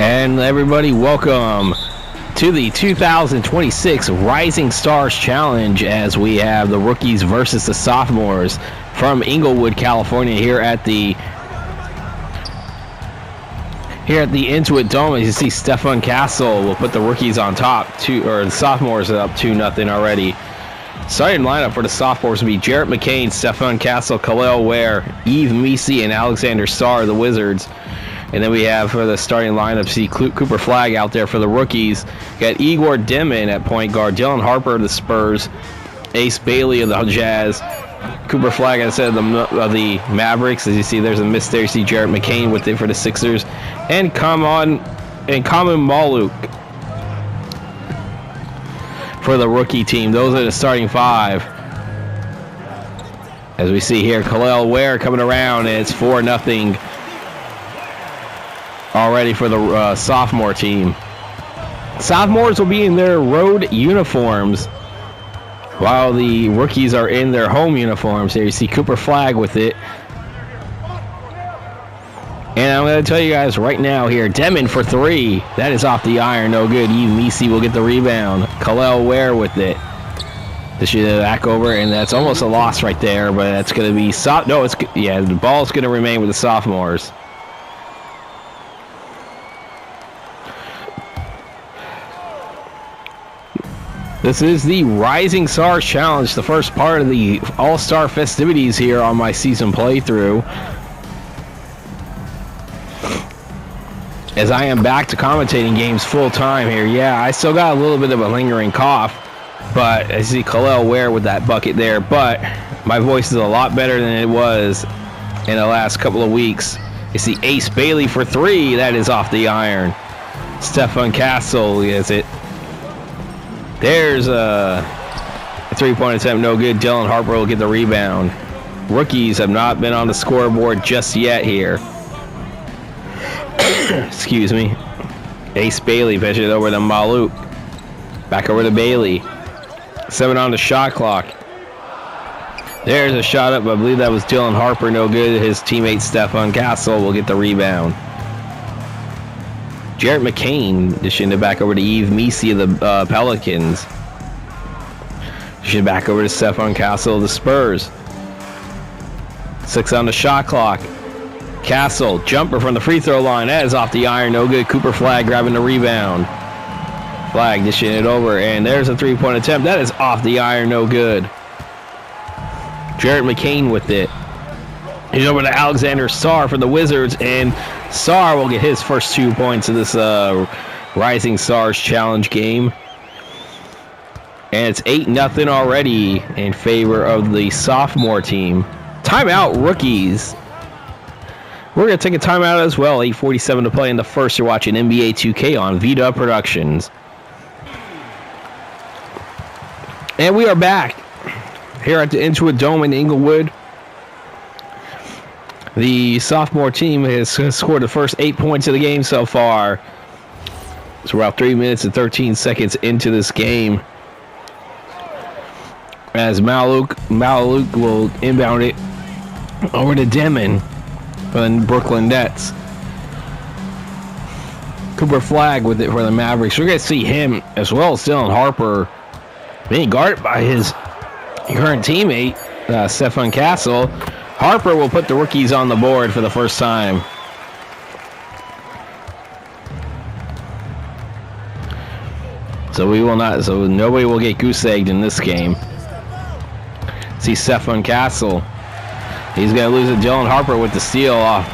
And everybody, welcome to the 2026 Rising Stars Challenge as we have the rookies versus the sophomores from Inglewood, California here at the Intuit Dome. As you see, Stefan Castle will put the rookies on top, the sophomores are up 2-0 already. Starting lineup for the sophomores will be Jarrett McCain, Stefan Castle, Khalil Ware, Eve Meesey, and Alexander Starr, the Wizards. And then we have for the starting lineup, see Cooper Flagg out there for the rookies. Got Igor Dimon at point guard, Dylan Harper of the Spurs, Ace Bailey of the Jazz, Cooper Flagg, as I said, of the Mavericks. As you see, there's a miss there. You see Jarrett McCain with it for the Sixers, and Kamen Maluk for the rookie team. Those are the starting five. As we see here, Khalil Ware coming around, and it's 4-0 already for the sophomore team. Sophomores will be in their road uniforms, while the rookies are in their home uniforms. There you see Cooper Flagg with it. And I'm going to tell you guys right now here, Demon for three. That is off the iron, no good. Eve Meesey will get the rebound. Khalil Ware with it. This should back over, and that's almost a loss right there, but that's going to be... the ball's going to remain with the sophomores. This is the Rising Stars Challenge, the first part of the All-Star festivities here on my season playthrough. As I am back to commentating games full-time here. Yeah, I still got a little bit of a lingering cough, but I see Khalil Ware with that bucket there, but my voice is a lot better than it was in the last couple of weeks. You see Ace Bailey for three. That is off the iron. Stefan Castle gets it. There's a three-point attempt, no good. Dylan Harper will get the rebound. Rookies have not been on the scoreboard just yet here. Excuse me. Ace Bailey pitches it over to Maluk. Back over to Bailey. 7 on the shot clock. There's a shot up. I believe that was Dylan Harper, no good. His teammate Stefan Castle will get the rebound. Jarrett McCain dishing it back over to Eve Meesey of the Pelicans. Dishing it back over to Stefan Castle of the Spurs. 6 on the shot clock. Castle, jumper from the free throw line. That is off the iron, no good. Cooper Flagg grabbing the rebound. Flagg dishing it over, and there's a three-point attempt. That is off the iron, no good. Jarrett McCain with it. He's over to Alexander Starr for the Wizards, and Starr will get his first 2 points of this Rising Stars Challenge game. And it's 8-0 already in favor of the sophomore team. Timeout, rookies. We're going to take a timeout as well. 8:47 to play in the first. You're watching NBA 2K on Vita Productions. And we are back here at the Intuit Dome in Inglewood. The sophomore team has scored the first 8 points of the game so far. So we're about 3 minutes and 13 seconds into this game. As Maluk will inbound it over to Demon for the Brooklyn Nets. Cooper Flagg with it for the Mavericks. We're going to see him as well as Dylan Harper being guarded by his current teammate, Stefan Castle. Harper will put the rookies on the board for the first time. So nobody will get goose-egged in this game. See Stefan Castle. He's going to lose to Dylan Harper with the steal off.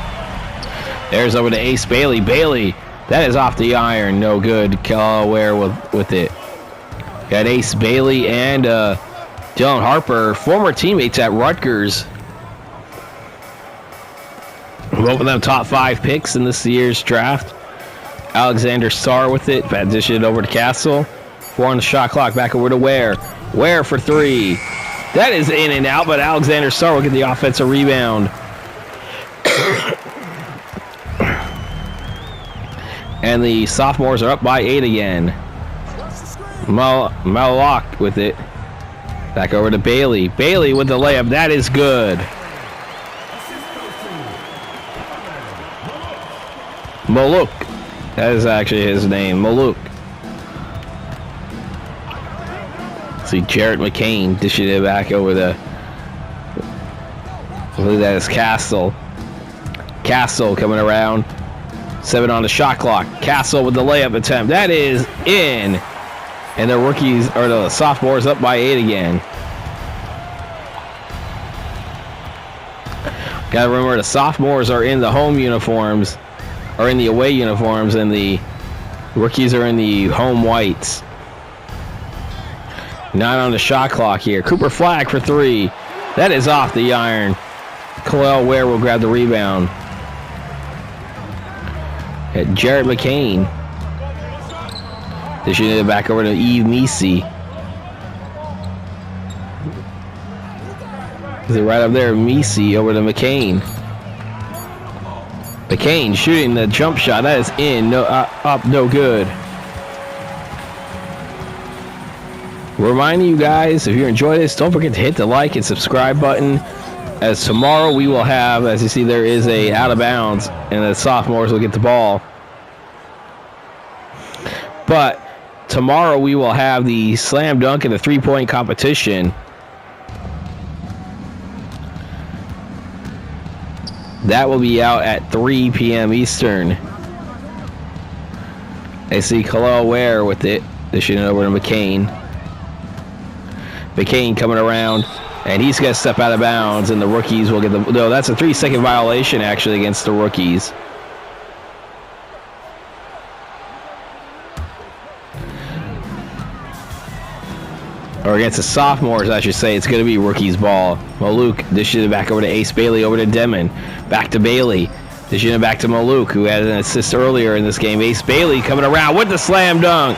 There's over to Ace Bailey. Bailey, that is off the iron. No good. Khalil Ware with it. Got Ace Bailey and Dylan Harper, former teammates at Rutgers. Both of them top 5 picks in this year's draft. Alexander Starr with it. Dish it over to Castle. 4 on the shot clock. Back over to Ware. Ware for three. That is in and out, but Alexander Starr will get the offensive rebound. And the sophomores are up by 8 again. Malak with it. Back over to Bailey. Bailey with the layup. That is good. Maluk That is actually his name, Maluk. See Jarrett McCain dishing it back over the. I believe that is Castle. Castle coming around. 7 on the shot clock. Castle with the layup attempt. That is in. And the rookies, or the sophomores, up by 8 again. Gotta remember the sophomores are in the home uniforms, or in the away uniforms, and the rookies are in the home whites. 9 on the shot clock here. Cooper Flag for 3. That is off the iron. Khalil Ware will grab the rebound. Jarrett McCain. Dishing it back over to Eve Meesey. Is it right up there? Meesey over to McCain. McCain shooting the jump shot. That is in. No, up, no good. Reminding you guys, if you enjoyed this, don't forget to hit the like and subscribe button. As tomorrow we will have, as you see, there is a out of bounds, and the sophomores will get the ball. But tomorrow we will have the slam dunk and the three-point competition. That will be out at 3 p.m. Eastern. I see Khalil Ware with it. Dishing it over to McCain. McCain coming around, and he's going to step out of bounds, and the rookies will get the... No, that's a 3-second violation, actually, against the rookies. Or against the sophomores, I should say. It's going to be rookies' ball. Maluk dishing it back over to Ace Bailey, over to Demon. Back to Bailey. Dishing it back to Maluk, who had an assist earlier in this game. Ace Bailey coming around with the slam dunk.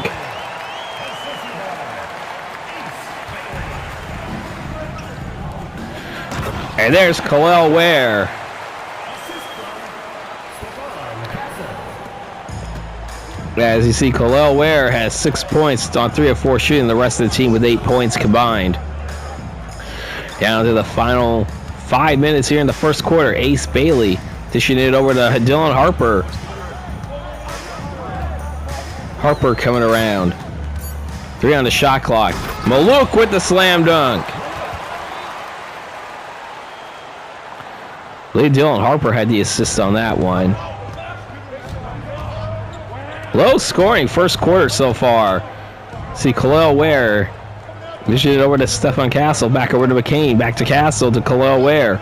And there's Khalil Ware. As you see, Khalil Ware has 6 points on 3 of 4 shooting. The rest of the team with 8 points combined. Down to the final 5 minutes here in the first quarter. Ace Bailey dishing it over to Dylan Harper. Harper coming around. 3 on the shot clock. Maluk with the slam dunk. I believe Dylan Harper had the assist on that one. Low scoring first quarter so far. See Khalil Ware. Dishing it over to Stefan Castle. Back over to McCain. Back to Castle to Khalil Ware.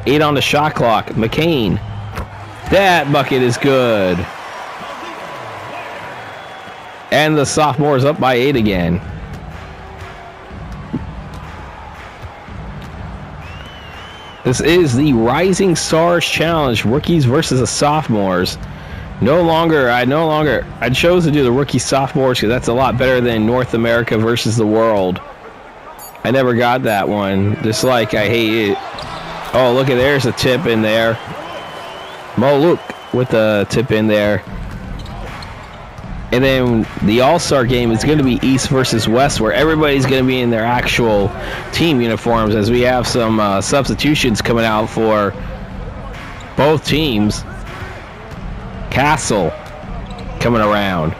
8 on the shot clock. McCain. That bucket is good. And the sophomores up by 8 again. This is the Rising Stars Challenge. Rookies versus the sophomores. I chose to do the rookie sophomores because that's a lot better than North America versus the world. I never got that one. Just like I hate it. Oh, look at there's a tip in there. Maluk with the tip in there. And then the All-Star game is going to be East versus West, where everybody's going to be in their actual team uniforms, as we have some substitutions coming out for both teams. Castle coming around.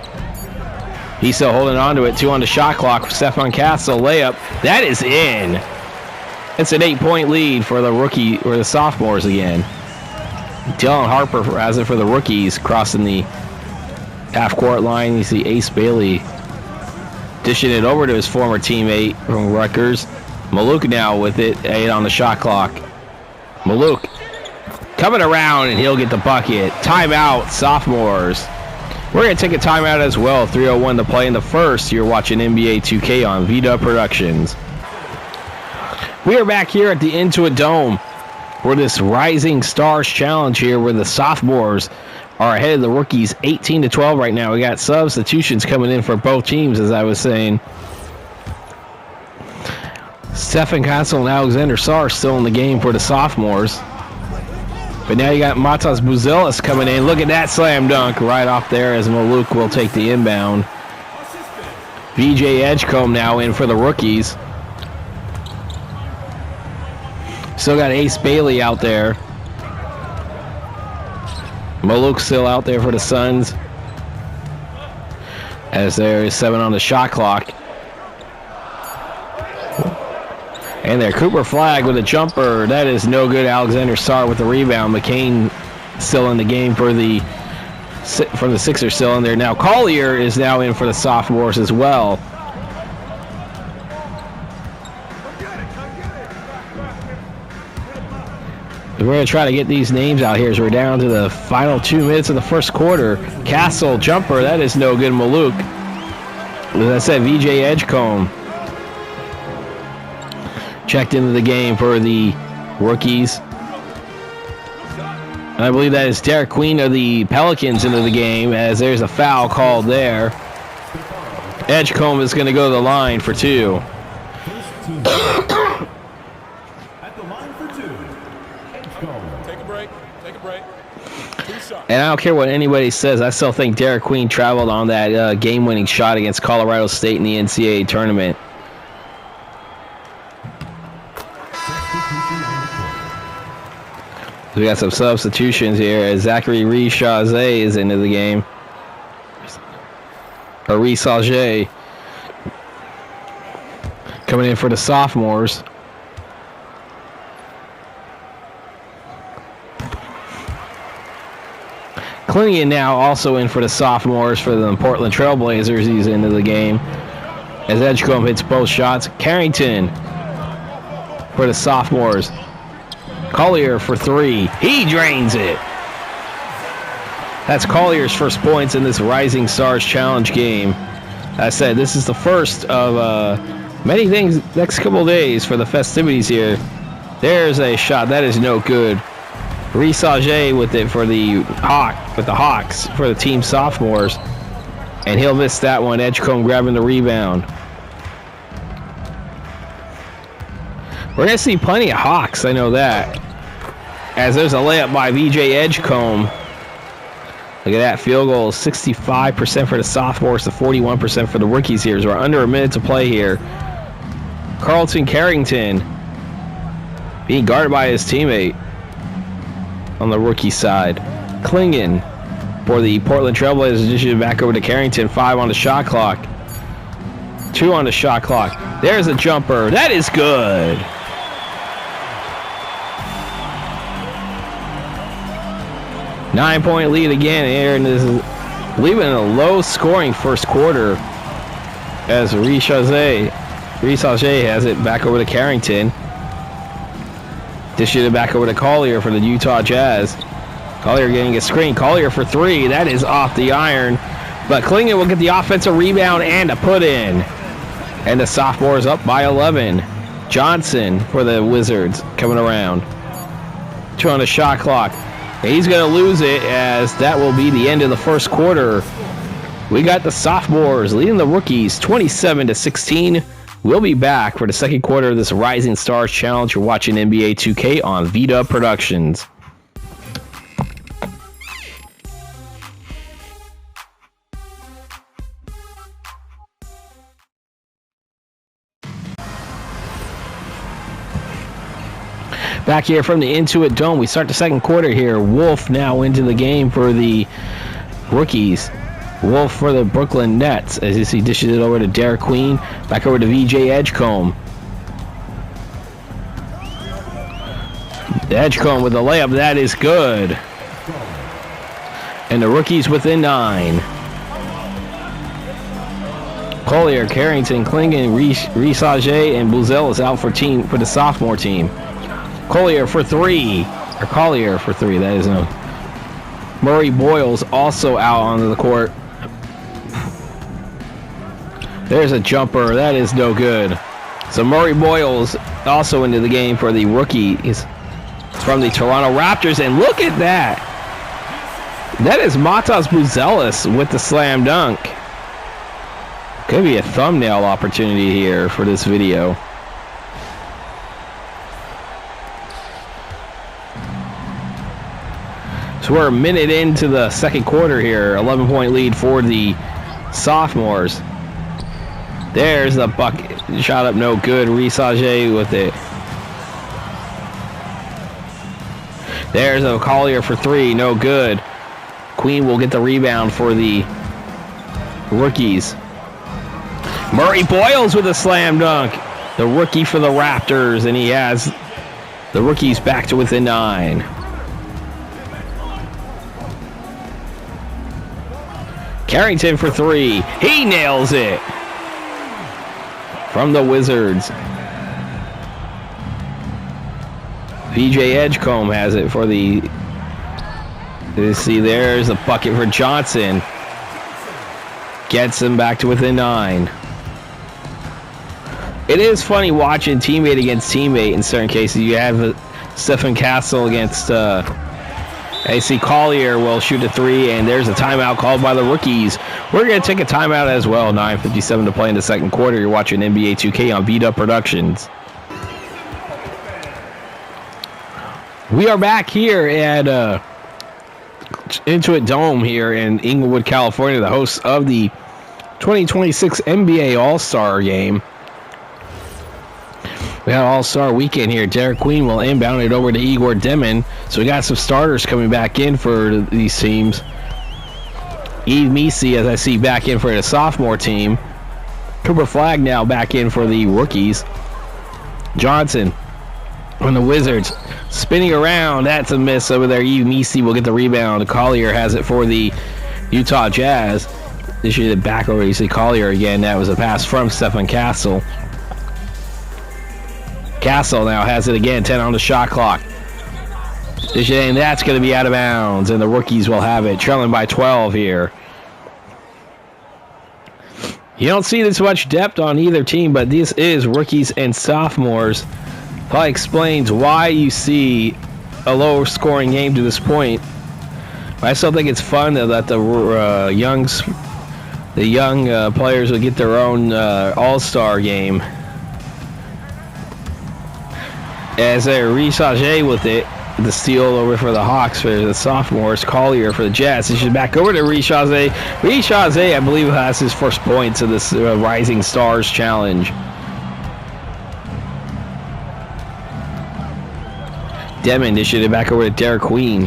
He's still holding on to it. 2 on the shot clock. Stefan Castle layup. That is in. It's an 8-point lead for the rookie or the sophomores again. Dylan Harper has it for the rookies, crossing the half-court line. You see Ace Bailey dishing it over to his former teammate from Rutgers. Maluk now with it. 8 on the shot clock. Maluk coming around, and he'll get the bucket. Timeout, sophomores. We're going to take a timeout as well. 3:01 to play in the first. You're watching NBA 2K on VW Productions. We are back here at the Intuit Dome for this Rising Stars Challenge here, where the sophomores are ahead of the rookies 18-12 right now. We got substitutions coming in for both teams, as I was saying. Stefan Castle and Alexander Sarr still in the game for the sophomores. But now you got Matas Buzelis coming in. Look at that slam dunk right off there, as Maluk will take the inbound. VJ Edgecombe now in for the rookies. Still got Ace Bailey out there. Maluk still out there for the Suns. As there is 7 on the shot clock. And there, Cooper Flagg with a jumper. That is no good. Alexander Sarr with the rebound. McCain still in the game from the Sixers, still in there. Now Collier is now in for the Sophomores as well. We're going to try to get these names out here as we're down to the final 2 minutes of the first quarter. Castle jumper, that is no good. Maluk. As I said, VJ Edgecombe checked into the game for the rookies. And I believe that is Derek Queen of the Pelicans into the game, as there's a foul called there. Edgecombe is going to go to the line for 2. And I don't care what anybody says, I still think Derek Queen traveled on that game-winning shot against Colorado State in the NCAA tournament. We got some substitutions here as Zachary Rees-Chazé is into the game. Or Rees-Chazé coming in for the Sophomores. Clingan now also in for the Sophomores for the Portland Trailblazers. He's into the game as Edgecombe hits both shots. Carrington for the Sophomores. Collier for 3. He drains it. That's Collier's first points in this Rising Stars Challenge game. I said this is the first of many things next couple of days for the festivities here. There's a shot. That is no good. Rees-Chazé with it for the Hawks for the team Sophomores, and he'll miss that one. Edgecombe grabbing the rebound. We're going to see plenty of Hawks, I know that, as there's a layup by VJ Edgecombe. Look at that field goal, 65% for the Sophomores to 41% for the rookies here. We're under a minute to play here. Carlton Carrington being guarded by his teammate on the rookie side. Clingan for the Portland Trailblazers, dishes back over to Carrington. 5 on the shot clock. 2 on the shot clock. There's a jumper. That is good. Nine-point lead again. Aaron is leaving a low-scoring first quarter as Rees-Chazé has it back over to Carrington. Dishes it back over to Collier for the Utah Jazz. Collier getting a screen. Collier for 3. That is off the iron. But Clingan will get the offensive rebound and a put-in. And the Sophomores up by 11. Johnson for the Wizards coming around. 2 on the shot clock. And he's going to lose it as that will be the end of the first quarter. We got the Sophomores leading the rookies 27-16. We'll be back for the second quarter of this Rising Stars Challenge. You're watching NBA 2K on Vita Productions. Back here from the Intuit Dome, we start the second quarter here. Wolf now into the game for the rookies. Wolf for the Brooklyn Nets as you see dishes it over to Derek Queen. Back over to VJ Edgecombe. Edgecombe with the layup. That is good. And the rookies within 9. Collier, Carrington, Clingan, Rees-Chazé, and Buzel is out for the sophomore team. Collier for 3. Or Collier for 3. That is no. Murray Boyles also out onto the court. There's a jumper. That is no good. So Murray Boyles also into the game for the rookies from the Toronto Raptors. And look at that. That is Matas Buzelis with the slam dunk. Could be a thumbnail opportunity here for this video. So we're a minute into the second quarter here. 11-point lead for the Sophomores. There's the bucket. Shot up no good. Rees-Chazé with it. There's a Collier for 3. No good. Queen will get the rebound for the rookies. Murray Boyles with a slam dunk. The rookie for the Raptors, and he has the rookies back to within 9. Carrington for 3. He nails it. From the Wizards. VJ Edgecombe has it for the... You see, there's a bucket for Johnson. Gets him back to within 9. It is funny watching teammate against teammate in certain cases. You have Stephen Castle against AC Collier will shoot a 3, and there's a timeout called by the rookies. We're going to take a timeout as well. 9:57 to play in the second quarter. You're watching NBA 2K on VW Productions. We are back here at Intuit Dome here in Inglewood, California, the host of the 2026 NBA All-Star Game. We got All-Star Weekend here. Derek Queen will inbound it over to Igor Demon. So we got some starters coming back in for these teams. Yves Misi, as I see, back in for the sophomore team. Cooper Flagg now back in for the rookies. Johnson on the Wizards. Spinning around. That's a miss over there. Yves Misi will get the rebound. Collier has it for the Utah Jazz. They should get it back over. You see Collier again. That was a pass from Stephen Castle. Castle now has it again. 10 on the shot clock. And that's going to be out of bounds. And the rookies will have it. Trailing by 12 here. You don't see this much depth on either team, but this is rookies and sophomores. Probably explains why you see a lower scoring game to this point. But I still think it's fun that the young players will get their own all-star game. As Richage with it, the steal over for the Hawks for the sophomores. Collier for the Jazz. This is back over to Richage. Richage, I believe, has his first points of this Rising Stars Challenge. Demon dished it back over to Derek Queen.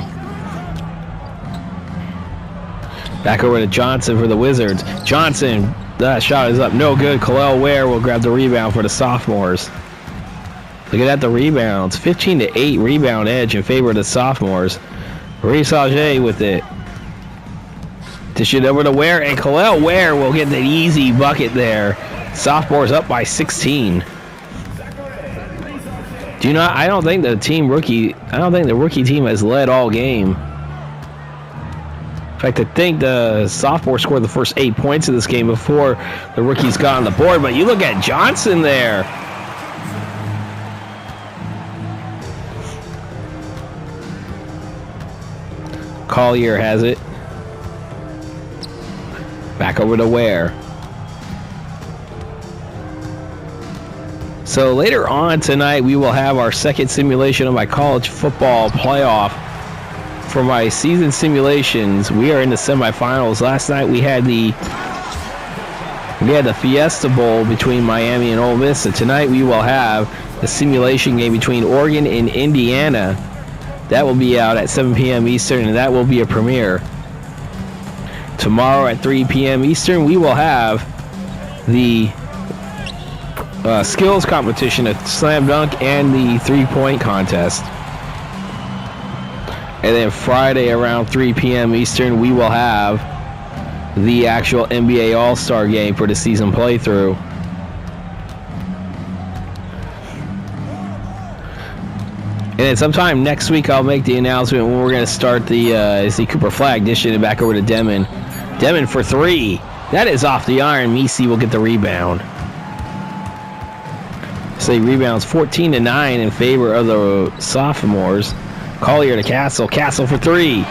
Back over to Johnson for the Wizards. Johnson, that shot is up. No good. Khalil Ware will grab the rebound for the sophomores. Look at that, the rebounds. 15-8 rebound edge in favor of the sophomores. Richage with it. Dish it over to Ware, and Khalil Ware will get the easy bucket there. Sophomores up by 16. I don't think the rookie team has led all game. In fact, I think the sophomore scored the first 8 points of this game before the rookies got on the board. But you look at Johnson there. Collier has it. Back over to Ware. So later on tonight, we will have our second simulation of my college football playoff. For my season simulations, we are in the semifinals. Last night we had the Fiesta Bowl between Miami and Ole Miss, and tonight we will have the simulation game between Oregon and Indiana. That will be out at 7 p.m. Eastern, and that will be a premiere. Tomorrow at 3 p.m. Eastern, we will have the skills competition, a slam dunk, and the three-point contest. And then Friday around 3 p.m. Eastern, we will have the actual NBA All-Star game for the season playthrough. And then sometime next week, I'll make the announcement when we're going to start the Cooper Flagg dishing it back over to Demon. Demon for 3. That is off the iron. Misi will get the rebound. So he rebounds 14-9 in favor of the sophomores. Collier to Castle. Castle for 3.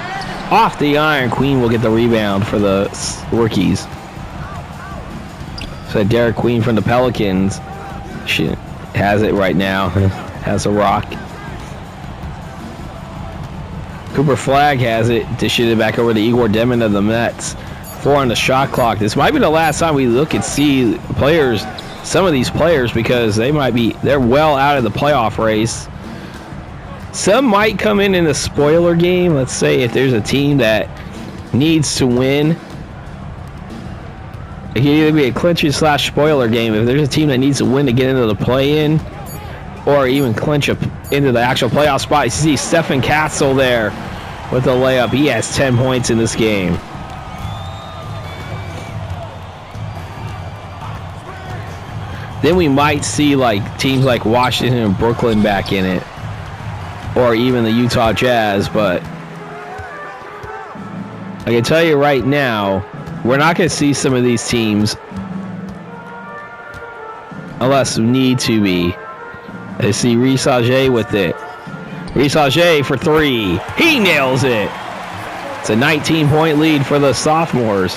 Off the iron. Queen will get the rebound for the rookies. So Derek Queen from the Pelicans. She has it right now. Has a rock. Cooper Flagg has it. Dishes it back over to Igor Demon of the Mets. 4 on the shot clock. This might be the last time we look and see players, some of these players, because they're well out of the playoff race. Some might come in a spoiler game. Let's say if there's a team that needs to win. It can either be a clincher / spoiler game. If there's a team that needs to win to get into the play-in, or even clinch up into the actual playoff spot. You see Stephen Castle there with the layup. He has 10 points in this game. Then we might see like teams like Washington and Brooklyn back in it, or even the Utah Jazz, but I can tell you right now, we're not going to see some of these teams unless we need to be. I see Reese Auger with it. Reese Auger for 3. He nails it. It's a 19-point lead for the sophomores.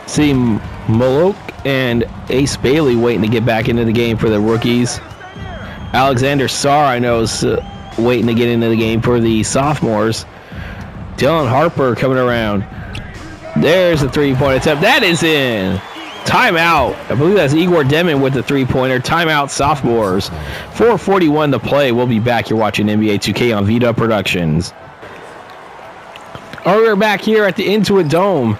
See Malok and Ace Bailey waiting to get back into the game for the rookies. Alexander Sarr, I know, is waiting to get into the game for the sophomores. Dylan Harper coming around. There's a three-point attempt. That is in. Timeout. I believe that's Igor Demon with the three-pointer. Timeout, sophomores. 4:41 to play. We'll be back. You're watching NBA 2K on VW Productions. We're back here at the Intuit Dome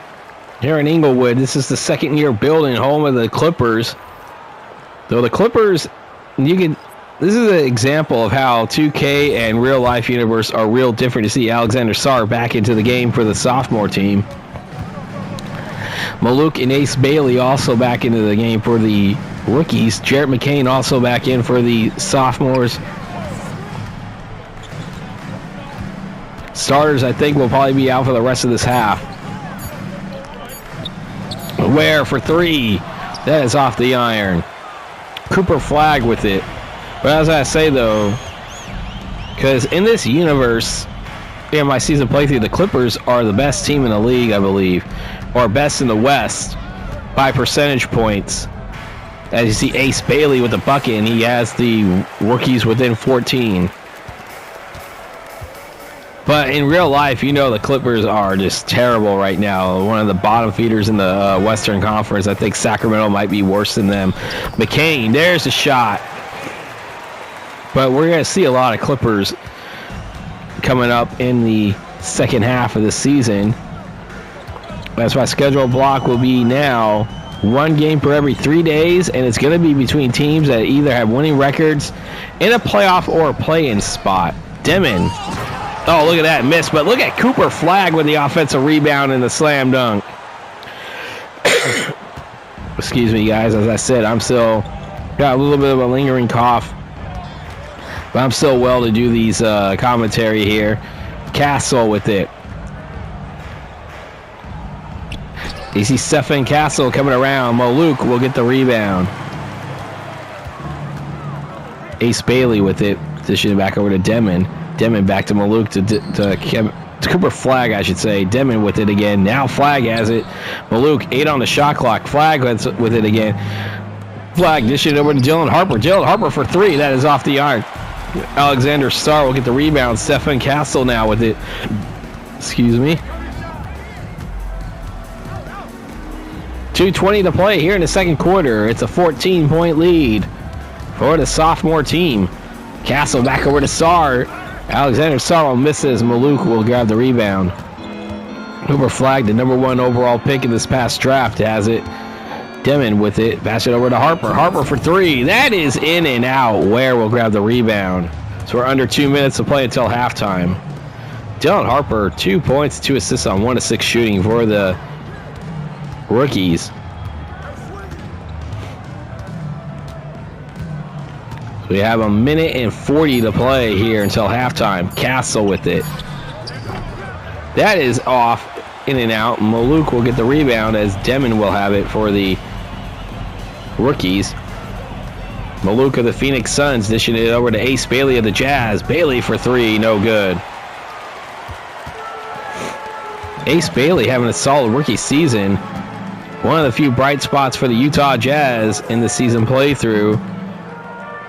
here in Inglewood. This is the second-year building, home of the Clippers. Though the Clippers, this is an example of how 2K and real-life universe are real different. To see Alexander Sarr back into the game for the sophomore team. Maluk and Ace Bailey also back into the game for the rookies. Jarrett McCain also back in for the sophomores. Starters, I think, will probably be out for the rest of this half. Ware for 3. That is off the iron. Cooper Flagg with it. But as I say, though, because in this universe, in my season playthrough, the Clippers are the best team in the league, I believe, or best in the West by percentage points. As you see Ace Bailey with the bucket, and he has the rookies within 14. But in real life, you know the Clippers are just terrible right now. One of the bottom feeders in the Western Conference. I think Sacramento might be worse than them. McCain, there's the shot. But we're going to see a lot of Clippers coming up in the second half of the season. That's why scheduled block will be now 1 game per every 3 days, and it's going to be between teams that either have winning records in a playoff or a play-in spot. Demon. Oh, look at that miss, but look at Cooper Flagg with the offensive rebound and the slam dunk. Excuse me, guys. As I said, I'm still got a little bit of a lingering cough, but I'm still well to do these commentary here. Castle with it. You see Stephen Castle coming around. Maluk will get the rebound. Ace Bailey with it. Position back over to Demon. Demon back to Maluk to Cooper Flagg, I should say. Demon with it again. Now Flagg has it. Maluk 8 on the shot clock. Flagg with it again. Flagg dishing it over to Dylan Harper. Dylan Harper for 3. That is off the arc. Alexander Sarr will get the rebound. Stephen Castle now with it. Excuse me. 2:20 to play here in the second quarter. It's a 14-point lead for the sophomore team. Castle back over to Sarr. Alexander Sarr misses. Maluk will grab the rebound. Cooper Flagg, the number 1 overall pick in this past draft, has it. Demon with it. Pass it over to Harper. Harper for 3. That is in and out. Ware will grab the rebound. So we're under 2 minutes to play until halftime. Dylan Harper, 2 points, 2 assists on 1 of 6 shooting for the rookies. We have 1 minute and 40 to play here until halftime. Castle with it. That is off, in and out. Maluk will get the rebound as Demon will have it for the rookies. Maluk of the Phoenix Suns dishing it over to Ace Bailey of the Jazz. Bailey for 3, no good. Ace Bailey having a solid rookie season. One of the few bright spots for the Utah Jazz in the season playthrough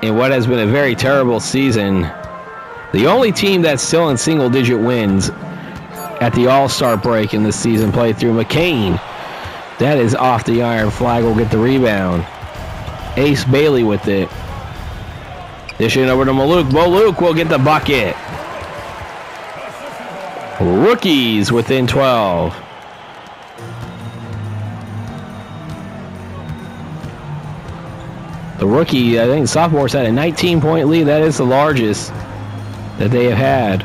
in what has been a very terrible season. The only team that's still in single-digit wins at the All-Star break in the season playthrough. McCain, that is off the iron. Flagg will get the rebound. Ace Bailey with it. Dishing over to Maluk. Maluk will get the bucket. Rookies within 12. The rookie, I think sophomores had a 19-point lead. That is the largest that they have had.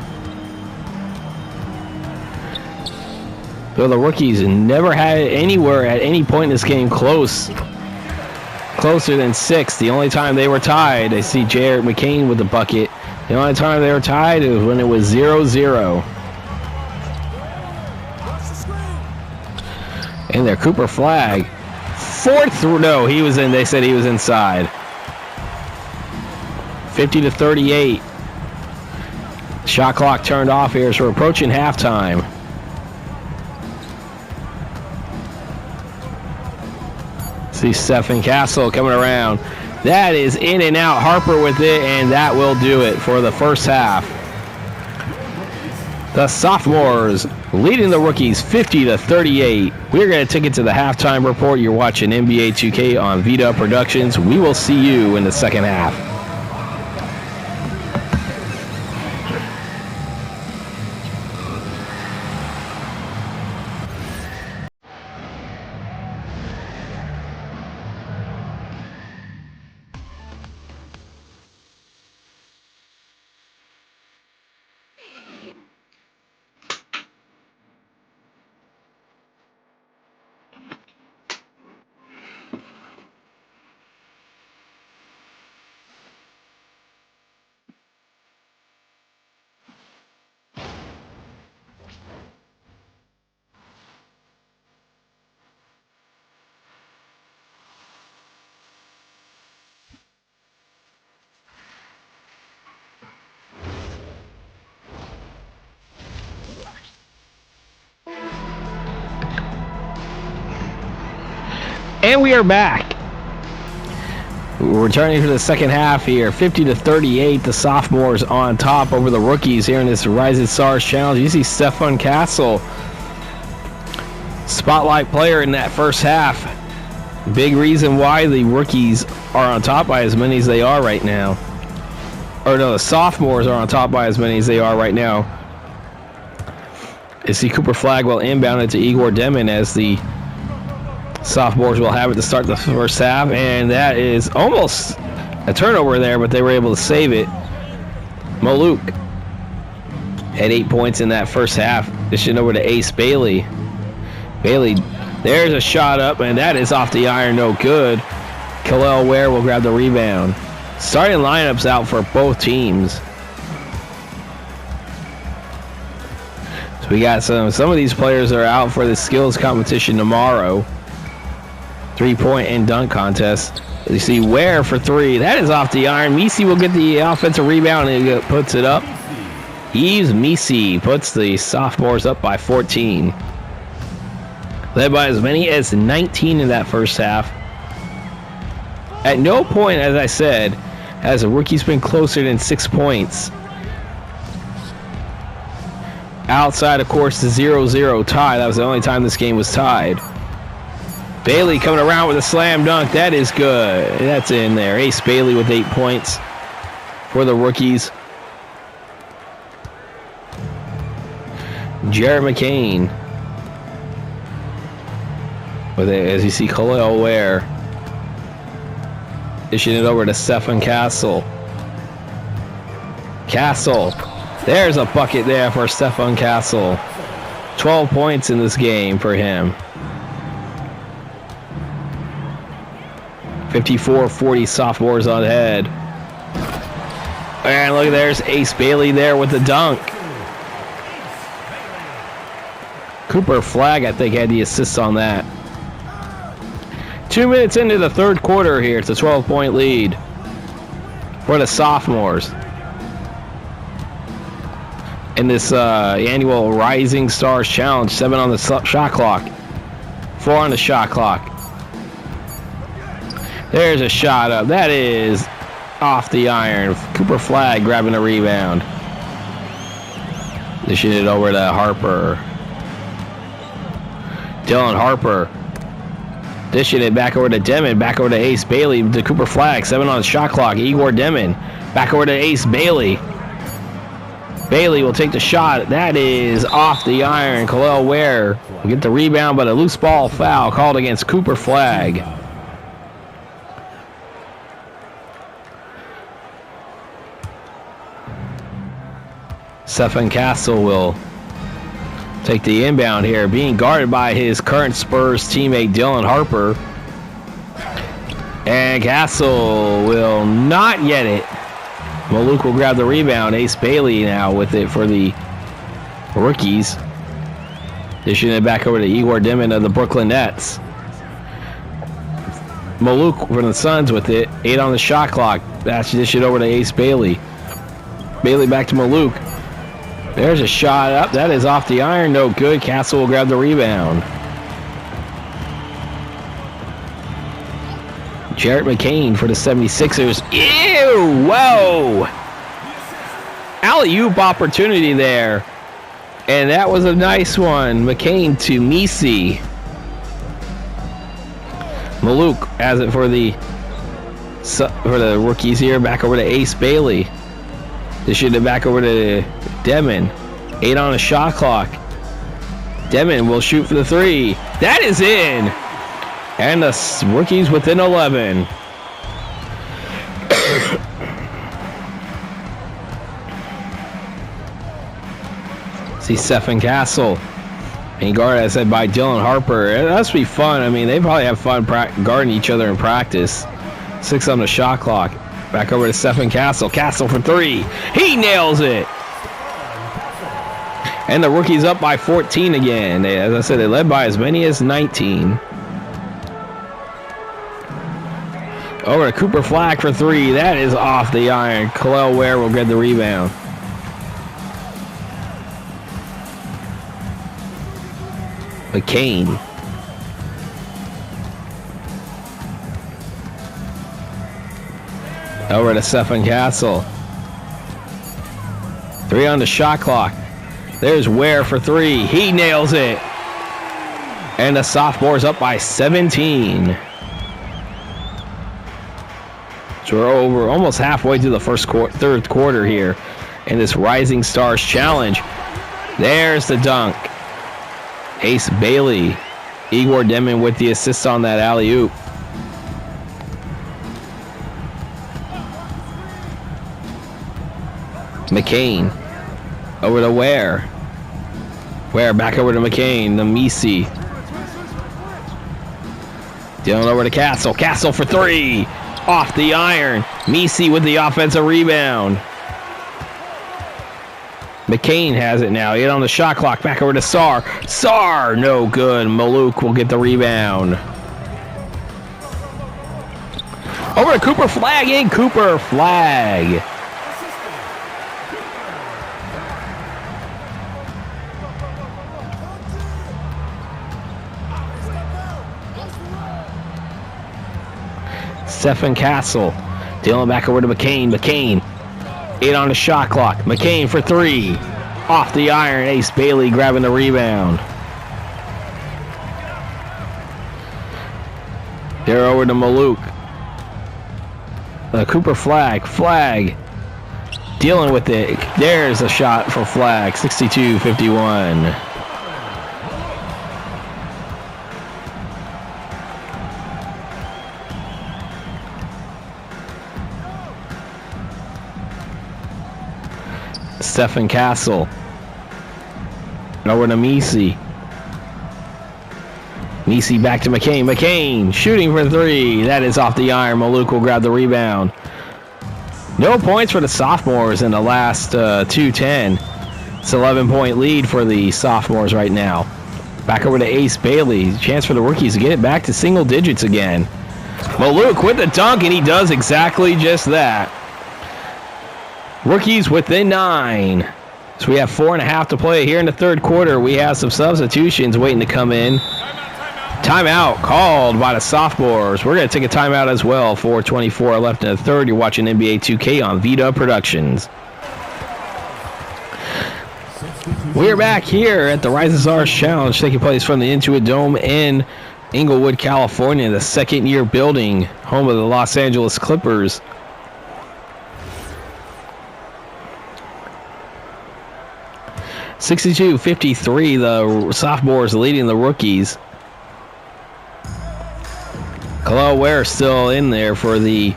Though the rookies never had it anywhere at any point in this game closer than 6. The only time they were tied, I see Jared McCain with the bucket. The only time they were tied was when it was 0-0. And their Cooper Flag. No, he was in. They said he was inside. 50-38. Shot clock turned off here, so we're approaching halftime. See Stephen Castle coming around. That is in and out. Harper with it, and that will do it for the first half. The sophomores leading the rookies 50-38. We're going to take it to the halftime report. You're watching NBA 2K on Vita Productions. We will see you in the second half. And we are back. We're returning for the second half here. 50-38, the sophomores on top over the rookies here in this Rising Stars Challenge. You see Stefan Castle, spotlight player in that first half. Big reason why the rookies are on top by as many as they are right now. Or no, the sophomores are on top by as many as they are right now. You see Cooper Flagwell inbounded to Igor Demon as the sophomores will have it to start the first half, and that is almost a turnover there, but they were able to save it. Maluk had 8 points in that first half. Dishing over to Ace Bailey. Bailey, there's a shot up, and that is off the iron, no good. Khalil Ware will grab the rebound. Starting lineups out for both teams. So we got some of these players are out for the skills competition tomorrow. 3-point and dunk contest. You see Ware for 3. That is off the iron. Misi will get the offensive rebound and puts it up. Yves Misi puts the sophomores up by 14. Led by as many as 19 in that first half. At no point, as I said, has a rookie's been closer than 6 points. Outside, of course, the 0-0 tie. That was the only time this game was tied. Bailey coming around with a slam dunk. That is good. That's in there. Ace Bailey with 8 points for the rookies. Jared McCain with it, as you see Khalil Ware dishing it over to Stephen Castle. Castle. There's a bucket there for Stephen Castle. 12 points in this game for him. 54-40 sophomores on ahead. And look, there's Ace Bailey there with the dunk. Cooper Flag, I think, had the assist on that. 2 minutes into the third quarter here. It's a 12-point lead for the sophomores in this annual Rising Stars Challenge. 7 on the shot clock. 4 on the shot clock. There's a shot up. That is off the iron. Cooper Flag grabbing a rebound. Dishing it over to Harper. Dylan Harper. Dishing it back over to Demon. Back over to Ace Bailey. To Cooper Flag. 7 on the shot clock. Igor Demon. Back over to Ace Bailey. Bailey will take the shot. That is off the iron. Khalil Ware will get the rebound, but a loose ball foul called against Cooper Flagg. Stephen Castle will take the inbound here, being guarded by his current Spurs teammate Dylan Harper. And Castle will not get it. Maluk will grab the rebound. Ace Bailey now with it for the rookies. Dishing it back over to Igor Dimon of the Brooklyn Nets. Maluk from the Suns with it. 8 on the shot clock. That's dish it over to Ace Bailey. Bailey back to Maluk. There's a shot up. That is off the iron. No good. Castle will grab the rebound. Jarrett McCain for the 76ers. Ew! Whoa! Alley-oop opportunity there. And that was a nice one. McCain to Misi. Maluk has it for the rookies here. Back over to Ace Bailey. They should have back over to Demon. 8 on a shot clock. Demon will shoot for the 3. That is in. And the rookies within 11. See Stephen Castle being guarded, as I said, by Dylan Harper. It must be fun. I mean, they probably have fun guarding each other in practice. 6 on the shot clock. Back over to Stephen Castle. Castle for 3. He nails it. And the rookies up by 14 again. As I said, they led by as many as 19. Over to Cooper Flagg for 3. That is off the iron. Khalil Ware will get the rebound. McCain. Over to Stephen Castle. 3 on the shot clock. There's Ware for 3. He nails it. And the sophomores up by 17. So we're over almost halfway through the third quarter here in this Rising Stars Challenge. There's the dunk. Ace Bailey. Igor Demon with the assist on that alley-oop. McCain. Over to Ware. Ware back over to McCain. The Misi. Dylan over to Castle. Castle for 3. Off the iron. Misi with the offensive rebound. McCain has it now. 8 on the shot clock. Back over to Sarr. Sarr, no good. Maluk will get the rebound. Over to Cooper Flagg. In Cooper Flagg. Stephen Castle. Dealing back over to McCain. McCain. 8 on the shot clock. McCain for 3. Off the iron. Ace Bailey grabbing the rebound. They're over to Maluk. Cooper Flagg. Flagg. Dealing with it. There's a shot for Flagg. 62-51. Stephen Castle. Over to Misi. Misi back to McCain. McCain shooting for 3. That is off the iron. Maluk will grab the rebound. No points for the sophomores in the last 2:10. It's an 11-point lead for the sophomores right now. Back over to Ace Bailey. Chance for the rookies to get it back to single digits again. Maluk with the dunk, and he does exactly just that. Rookies within 9. So we have 4.5 to play here in the third quarter. We have some substitutions waiting to come in. Timeout called by the sophomores. We're going to take a timeout as well. 4:24 left in the third. You're watching NBA 2K on Vita Productions. We're back here at the Rising Stars Challenge, taking place from the Intuit Dome in Inglewood, California, the second-year building, home of the Los Angeles Clippers. 62-53, the sophomores leading the rookies. Khalil Ware still in there for the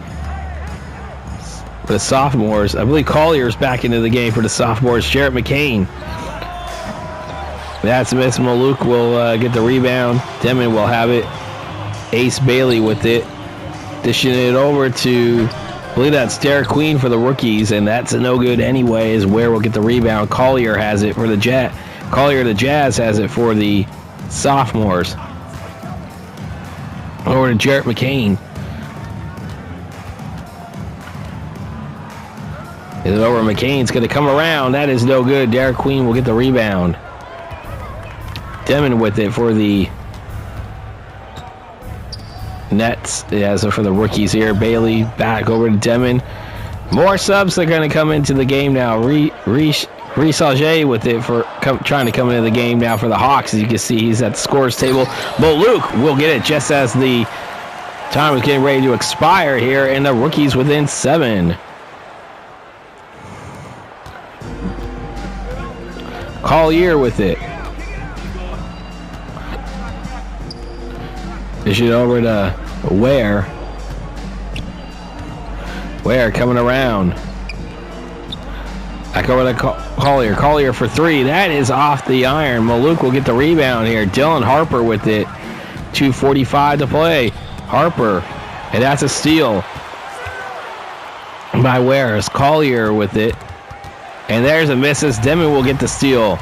sophomores. I believe Collier's back into the game for the sophomores. Jarrett McCain. That's Miss Maluk will get the rebound. Demon will have it. Ace Bailey with it. Dishing it over to, I believe that's Derek Queen for the rookies, and that's a no good anyway, as Ware will get the rebound. Collier has it for the Jazz. Collier, the Jazz, has it for the sophomores. Over to Jarrett McCain. Is it over? McCain's going to come around. That is no good. Derek Queen will get the rebound. Demon with it for the Nets. Yeah, so for the rookies here. Bailey back over to Demon. More subs are going to come into the game now. Reese Auger with it for trying to come into the game now for the Hawks. As you can see, he's at the scores table. But Luke will get it just as the time is getting ready to expire here, and the rookies within 7. Collier with it. Dish it over to Ware. Ware coming around. Back over to Collier. Collier for 3. That is off the iron. Maluk will get the rebound here. Dylan Harper with it. 2:45 to play. Harper. And that's a steal by Ware. It's Collier with it. And there's a misses. Demon will get the steal.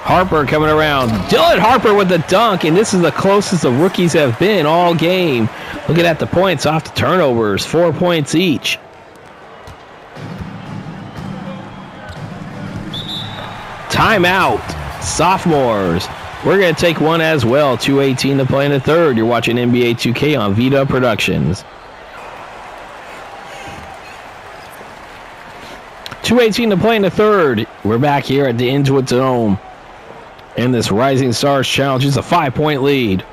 Harper coming around. Dylan Harper with the dunk, and this is the closest the rookies have been all game. Looking at the points off the turnovers, 4 points each. Timeout, sophomores. We're going to take one as well. 2:18 to play in the third. You're watching NBA 2K on Vita Productions. 2:18 to play in the third. We're back here at the Intuit Dome. And this Rising Stars Challenge is a 5-point lead.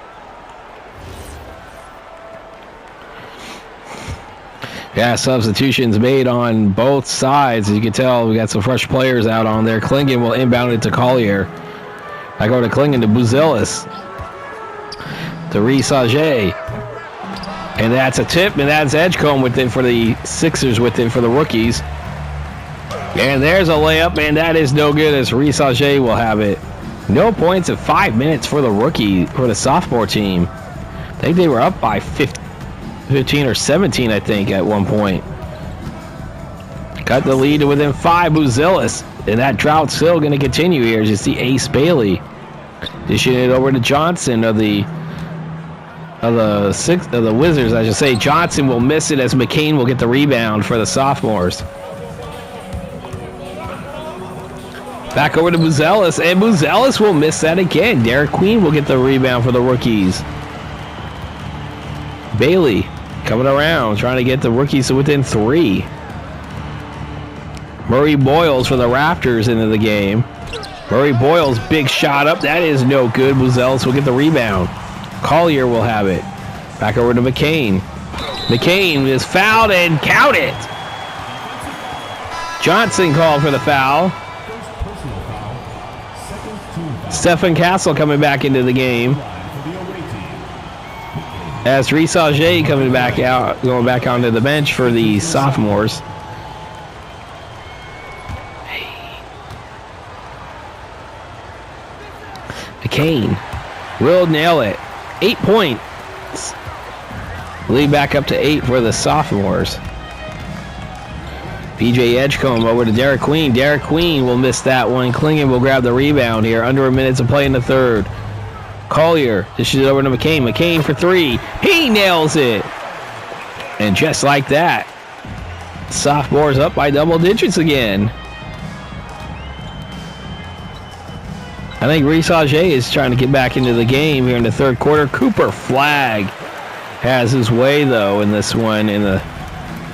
Yeah, substitutions made on both sides. As you can tell, we got some fresh players out on there. Klingon will inbound it to Collier. I go to Klingon to Buzelis. To Reese Auger. And that's a tip, and that's Edgecombe with it for the Sixers, with it for the rookies. And there's a layup, and that is no good, as Reese Auger will have it. No points in 5 minutes for the rookie, for the sophomore team. I think they were up by 15 or 17, I think, at one point. Cut the lead to within 5, Buzelis. And that drought's still going to continue here, as you see Ace Bailey dishing it over to Johnson of the Wizards, I should say. Johnson will miss it, as McCain will get the rebound for the sophomores. Back over to Buzelis, and Buzelis will miss that again. Derek Queen will get the rebound for the rookies. Bailey coming around, trying to get the rookies to within 3. Murray Boyles for the Raptors into the game. Murray Boyles, big shot up. That is no good. Buzelis will get the rebound. Collier will have it. Back over to McCain. McCain is fouled, and count it. Johnson called for the foul. Stephen Castle coming back into the game. As Reese Auger coming back out, going back onto the bench for the sophomores. McCain will nail it. 8 points. Lead back up to 8 for the sophomores. PJ Edgecombe over to Derek Queen. Derek Queen will miss that one. Klingon will grab the rebound here. Under a minute to play in the third. Collier dishes it over to McCain. McCain for 3. He nails it. And just like that, sophomores up by double digits again. I think Reese Auger is trying to get back into the game here in the third quarter. Cooper Flagg has his way, though, in this one, in the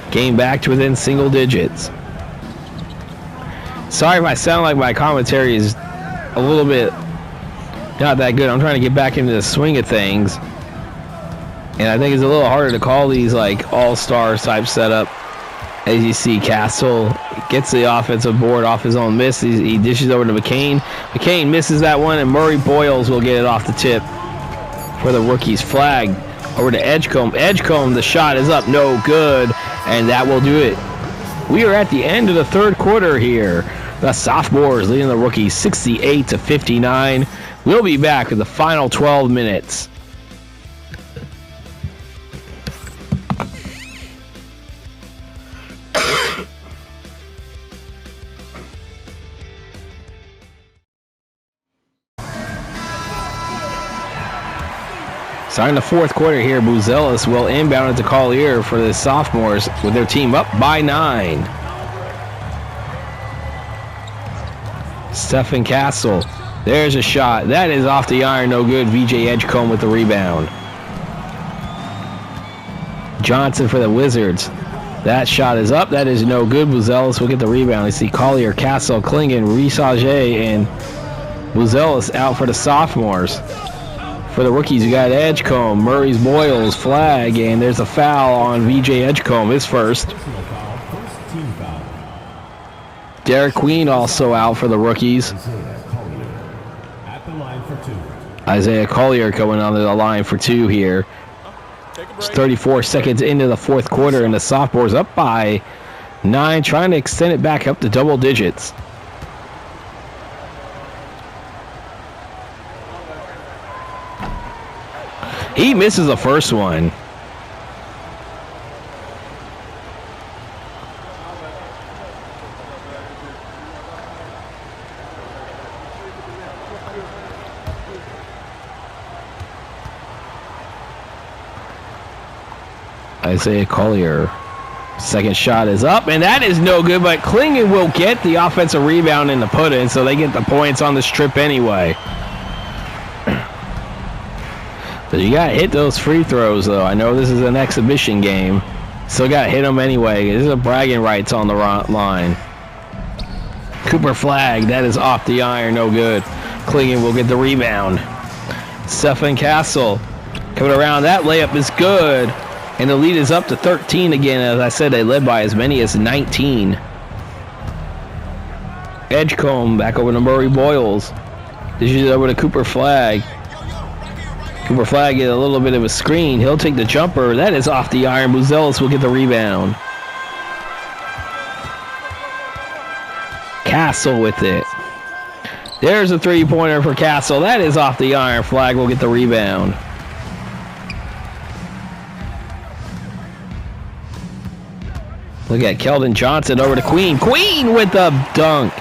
game back to within single digits. Sorry if I sound like my commentary is a little bit not that good. I'm trying to get back into the swing of things. And I think it's a little harder to call these like all-star type setup. As you see, Castle gets the offensive board off his own miss. He dishes over to McCain. McCain misses that one, and Murray Boyles will get it off the tip for the rookies. Flag over to Edgecombe. Edgecombe, the shot is up, no good, and that will do it. We are at the end of the third quarter here. The Sophomores leading the rookies 68-59. We'll be back with the final 12 minutes. Starting the fourth quarter here, Buzelis will inbound it to Collier for the Sophomores with their team up by 9. Stephen Castle, there's a shot. That is off the iron, no good. VJ Edgecombe with the rebound. Johnson for the Wizards. That shot is up. That is no good. Buzelis will get the rebound. You see Collier, Castle, Klingon, Risage, and Buzelis out for the Sophomores. For the rookies, you got Edgecombe, Murray's Boyles, flag, and there's a foul on VJ Edgecombe, his first. Derek Queen also out for the rookies. Isaiah Collier coming onto the line for 2 here. It's 34 seconds into the fourth quarter, and the Sophomores up by 9, trying to extend it back up to double digits. He misses the first one. Isaiah Collier. Second shot is up, and that is no good, but Klingon will get the offensive rebound in the put-in, so they get the points on this trip anyway. But you got to hit those free throws, though. I know this is an exhibition game. Still got to hit them anyway. This is a bragging rights on the line. Cooper Flag, that is off the iron, no good. Klingon will get the rebound. Stephen Castle coming around. That layup is good. And the lead is up to 13 again. As I said, they led by as many as 19. Edgecombe back over to Murray Boyles. This is over to Cooper Flag. Cooper Flag get a little bit of a screen. He'll take the jumper. That is off the iron. Buzelis will get the rebound. Castle with it. There's a three-pointer for Castle. That is off the iron. Flag will get the rebound. Look at Keldon Johnson over to Queen. Queen with the dunk.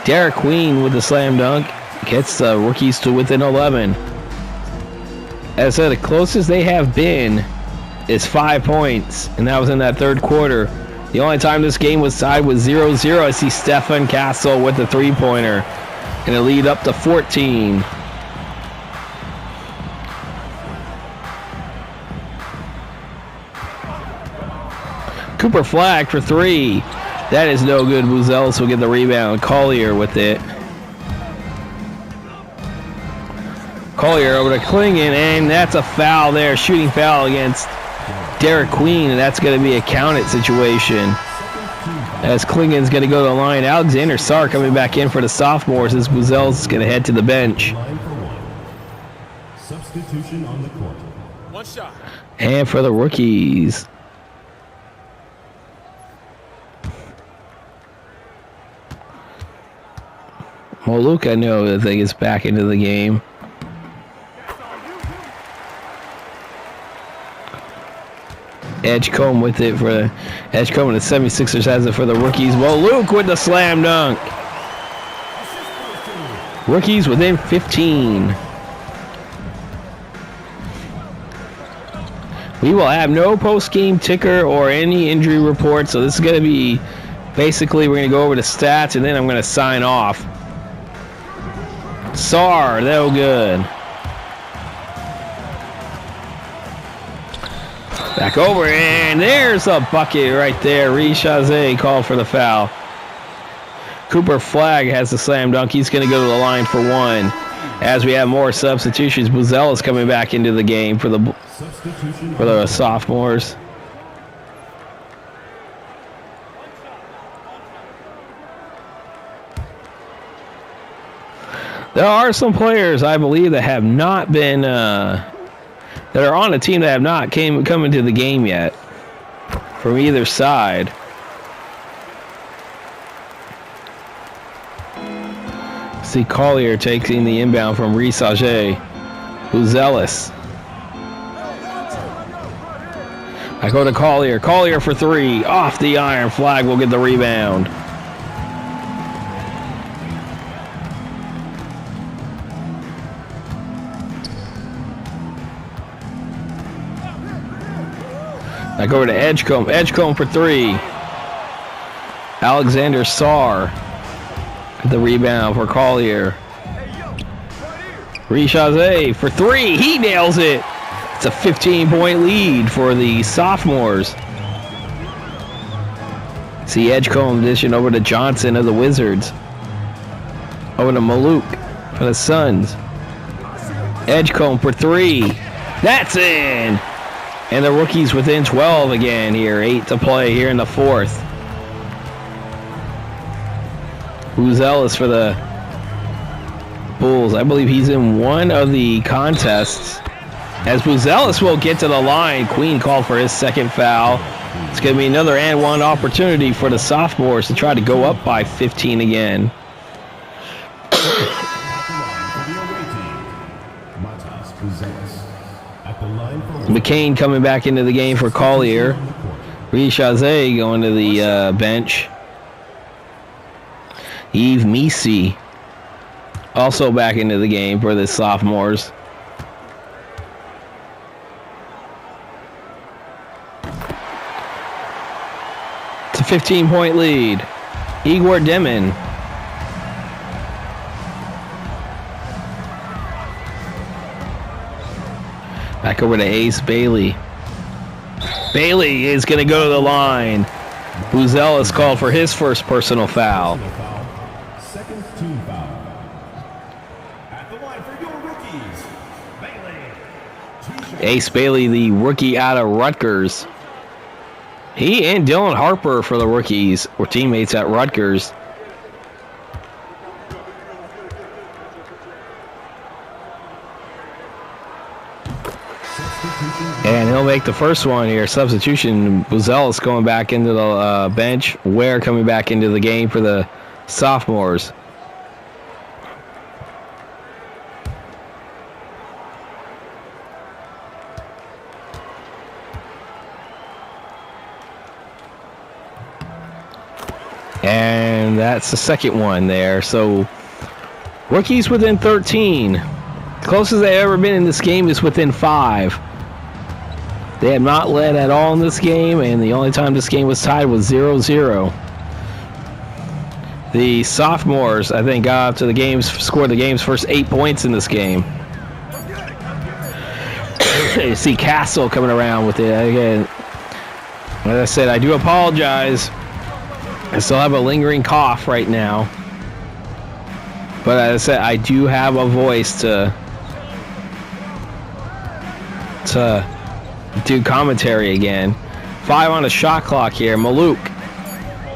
Derek Queen with the slam dunk. Gets the rookies to within 11. As I said, the closest they have been is 5 points, and that was in that third quarter. The only time this game was tied was 0-0. I see Stephen Castle with the three-pointer, and it lead up to 14. Cooper Flag for 3. That is no good. Buzelis will get the rebound. Collier with it. Collier over to Klingon, and that's a foul there. Shooting foul against Derek Queen, and that's going to be a counted situation. As Klingon's going to go to the line. Alexander Sarr coming back in for the Sophomores as Buzelis is going to head to the bench. Substitution on the court. One shot. And for the rookies. Well, Luke, I know that they gets back into the game. Edgecombe with it for the Edgecombe, and the 76ers has it for the rookies. Well, Luke with the slam dunk. Rookies within 15. We will have no post-game ticker or any injury report, so this is going to be basically we're going to go over the stats, and then I'm going to sign off. Sarr, no good. Back over, and there's a bucket right there. Rishaze called for the foul. Cooper Flag has the slam dunk. He's going to go to the line for 1. As we have more substitutions, Buzelis coming back into the game for the Sophomores. There are some players, I believe, that have not been, that are on a team that have not come into the game yet from either side. See Collier taking the inbound from Risage. Buzelis. I go to Collier. Collier for three. Off the iron. Flag will get the rebound. I go to Edgecombe. Edgecombe for three. Alexander Sarr. The rebound for Collier. Richazet for three. He nails it. It's a 15-point lead for the Sophomores. See Edgecombe dishing over to Johnson of the Wizards. Over to Maluk for the Suns. Edgecombe for three. That's in. And the rookies within 12 again here. 8 to play here in the fourth. Buzelis for the Bulls. I believe he's in one of the contests. As Buzelis will get to the line, Queen called for his second foul. It's going to be another and one opportunity for the Sophomores to try to go up by 15 again. McCain coming back into the game for Collier. Richazet going to the bench. Yves Misi also back into the game for the Sophomores. It's a 15-point lead. Igor Demin. Back over to Ace Bailey. Bailey is going to go to the line. Buzelis called for his first personal foul. Second team foul. At the line for your rookies, Bailey. Ace Bailey, the rookie out of Rutgers. He and Dylan Harper for the rookies were teammates at Rutgers. And he'll make the first one here. Substitution. Buzelis going back into the bench. Ware coming back into the game for the Sophomores. And that's the second one there. So rookies within 13. Closest they've ever been in this game is within 5. They have not led at all in this game, and the only time this game was tied was 0-0. The Sophomores, I think, got up to the games, scored the game's first 8 points in this game. You see Castle coming around with it. Again, as I said, I do apologize. I still have a lingering cough right now. But as I said, I do have a voice to do commentary again. 5 on the shot clock here. Maluk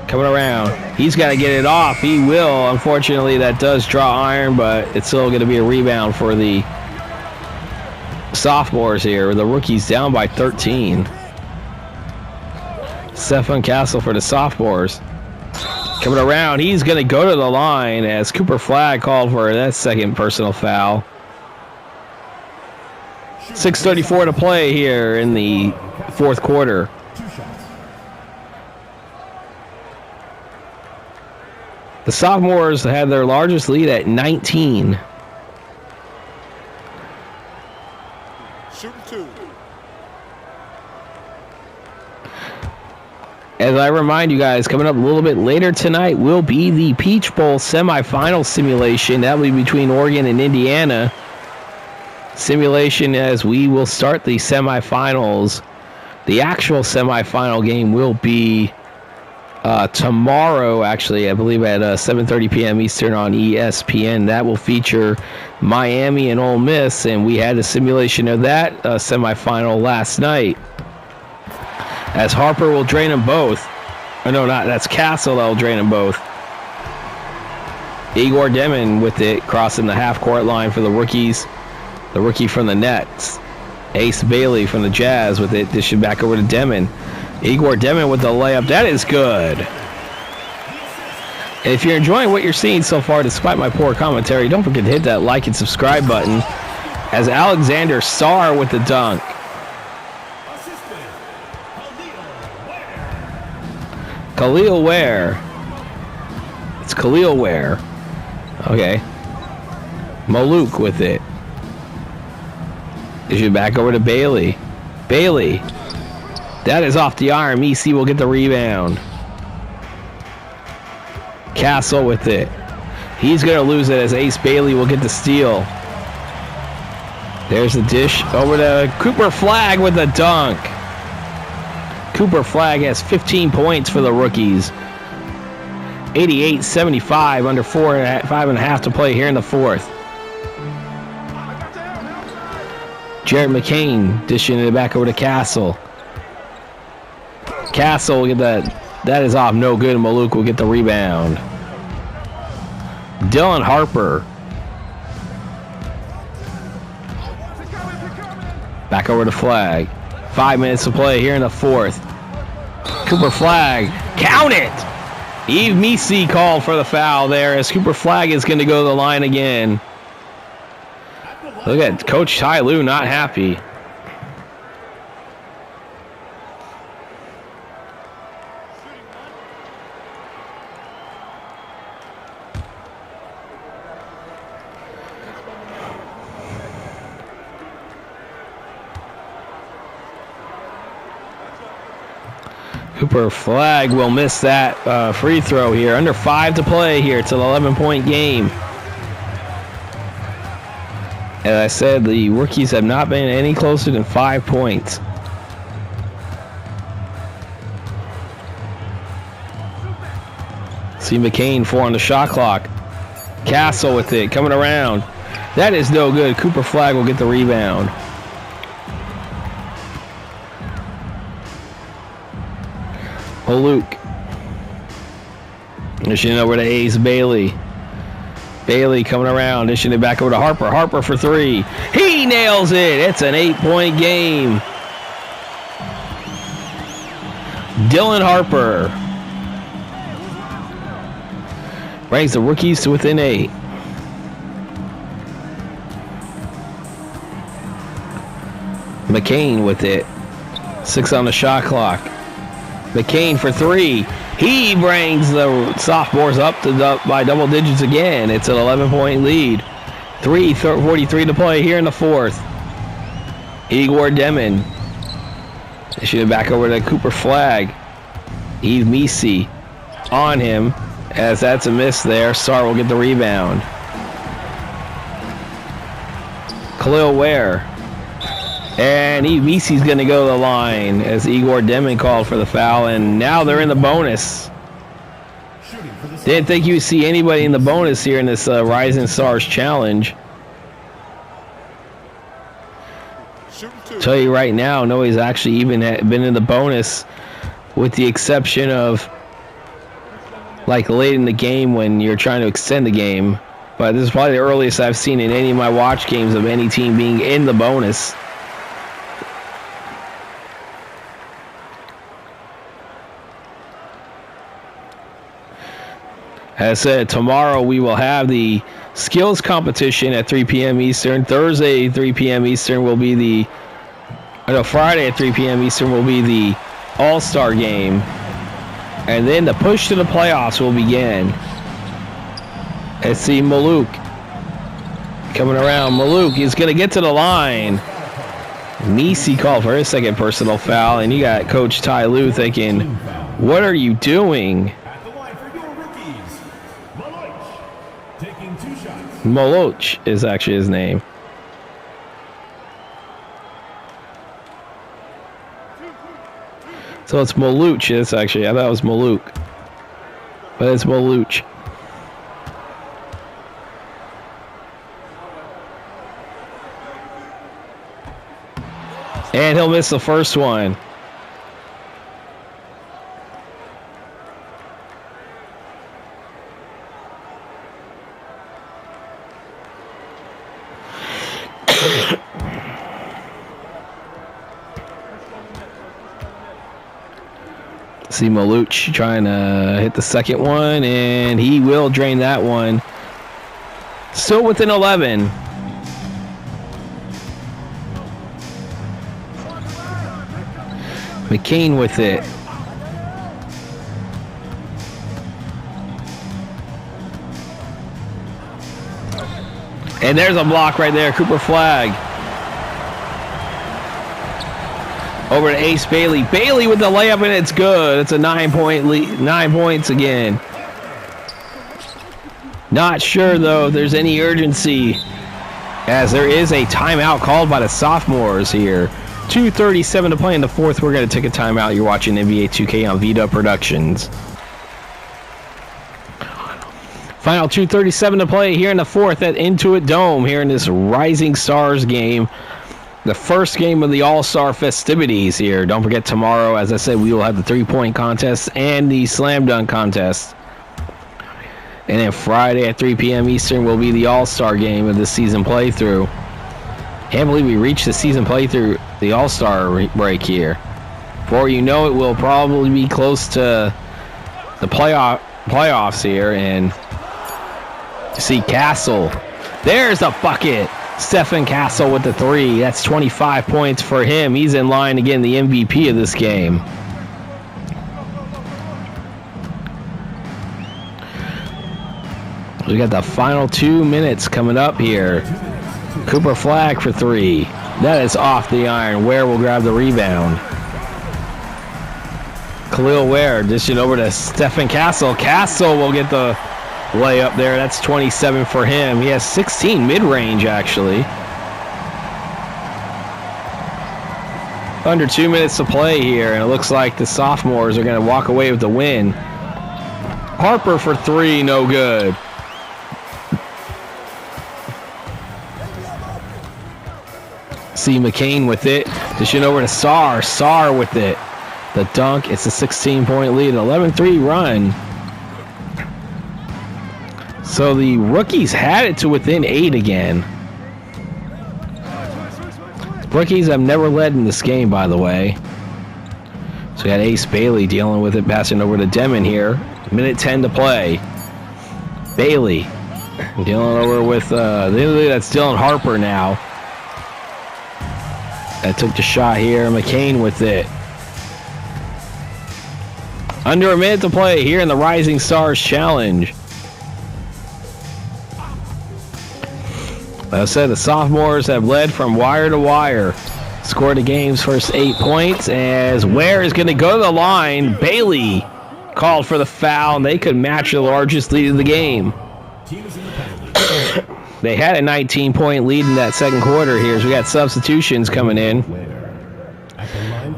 coming around. He's got to get it off. He will. Unfortunately, that does draw iron, but it's still going to be a rebound for the Sophomores here. The rookies down by 13. Stefan Castle for the Sophomores. Coming around. He's going to go to the line as Cooper Flagg called for that second personal foul. 6:34 to play here in the fourth quarter. The Sophomores had their largest lead at 19. Shooting 2. As I remind you guys, coming up a little bit later tonight will be the Peach Bowl semifinal simulation. That will be between Oregon and Indiana. Simulation as we will start the semifinals. The actual semifinal game will be tomorrow, actually, I believe at 7:30 p.m. Eastern on ESPN. That will feature Miami and Ole Miss, and we had a simulation of that semifinal last night. As Harper will drain them both. Oh, no, not that's Castle that will drain them both. Igor Demon with it, crossing the half-court line for the rookies. The rookie from the Nets. Ace Bailey from the Jazz with it. This should back over to Demon. Igor Demon with the layup. That is good. And if you're enjoying what you're seeing so far, despite my poor commentary, don't forget to hit that like and subscribe button. As Alexander Sarr with the dunk. Khalil Ware. It's Khalil Ware. Okay. Maluk with it. They should back over to Bailey. Bailey. That is off the arm. EC will get the rebound. Castle with it. He's going to lose it as Ace Bailey will get the steal. There's the dish over to Cooper Flagg with a dunk. Cooper Flagg has 15 points for the rookies. 88-75, under 5.5 to play here in the fourth. Jared McCain dishing it back over to Castle. Castle will get that. That is off, no good. Maluk will get the rebound. Dylan Harper. Back over to Flagg. 5 minutes to play here in the fourth. Cooper Flagg. Count it! Yves Misi called for the foul there as Cooper Flagg is going to go to the line again. Look at Coach Ty Lue not happy. Cooper Flagg will miss that free throw here. Under 5 to play here. It's an 11-point game. As I said, the rookies have not been any closer than 5 points. See McCain 4 on the shot clock. Castle with it, coming around. That is no good. Cooper Flagg will get the rebound. Maluk. Dishing it over to Ace Bailey. Bailey coming around, dishing it back over to Harper. Harper for 3. He nails it. It's an 8-point game. Dylan Harper brings the rookies to within 8. McCain with it. 6 on the shot clock. McCain for 3. He brings the sophomores up by double digits again. It's an 11-point lead. 3:43 to play here in the fourth. Igor Demon. They should back over to Cooper Flagg. Yves Misi on him as that's a miss there. Sarr will get the rebound. Khalil Ware. And Yves Misi's going to go to the line as Igor Demon called for the foul, and now they're in the bonus. Didn't think you would see anybody in the bonus here in this Rising Stars Challenge. Tell you right now, nobody's actually even been in the bonus, with the exception of like late in the game when you're trying to extend the game. But this is probably the earliest I've seen in any of my watch games of any team being in the bonus. As I said, tomorrow we will have the skills competition at 3 p.m. Eastern. Thursday, 3 p.m. Eastern will be the... Friday at 3 p.m. Eastern will be the All-Star game. And then the push to the playoffs will begin. Let's see Maluk coming around. Maluk is going to get to the line. Nisi called for his second personal foul, and you got Coach Ty Lue thinking, what are you doing? Moloch is actually his name. So it's Moluch. It's actually, I thought it was Maluk, but it's Moluch. And he'll miss the first one. See Maluch trying to hit the second one, and he will drain that one. Still within 11. McCain with it. And there's a block right there. Cooper Flag. Over to Ace Bailey. Bailey with the layup, and it's good. It's a 9-point lead. 9 points again. Not sure, though, if there's any urgency, as there is a timeout called by the Sophomores here. 2:37 to play in the fourth. We're going to take a timeout. You're watching NBA 2K on VW Productions. Final 2:37 to play here in the fourth at Intuit Dome here in this Rising Stars game. The first game of the All-Star festivities here. Don't forget tomorrow, as I said, we will have the three-point contest and the slam dunk contest. And then Friday at 3 p.m. Eastern will be the All-Star game of the season playthrough. Can't believe we reached the season playthrough, the All-Star break here. Before you know it, we'll probably be close to the playoffs here. And you see Castle. There's the bucket. Stephen Castle with the three. That's 25 points for him. He's in line again, the MVP of this game. We got the final 2 minutes coming up here. Cooper Flag for three. That is off the iron. Ware will grab the rebound. Khalil Ware dishing over to Stephen Castle. Castle will get the layup there. That's 27 for him. He has 16 mid-range, actually. Under 2 minutes to play here, and it looks like the Sophomores are going to walk away with the win. Harper for three, no good. See McCain with it. Dishing over to Sarr. Sarr with it. The dunk. It's a 16-point lead. 11-3 run. So the rookies had it to within 8 again. Rookies have never led in this game, by the way. So we got Ace Bailey dealing with it, passing over to Demon here. Minute 10 to play. Bailey dealing over with that's Dylan Harper now. That took the shot here. McCain with it. Under a minute to play here in the Rising Stars Challenge. Like I said, the Sophomores have led from wire to wire. Scored the game's first 8 points, as Ware is going to go to the line. Bailey called for the foul, and they could match the largest lead of the game. They had a 19-point lead in that second quarter here, so we got substitutions coming in.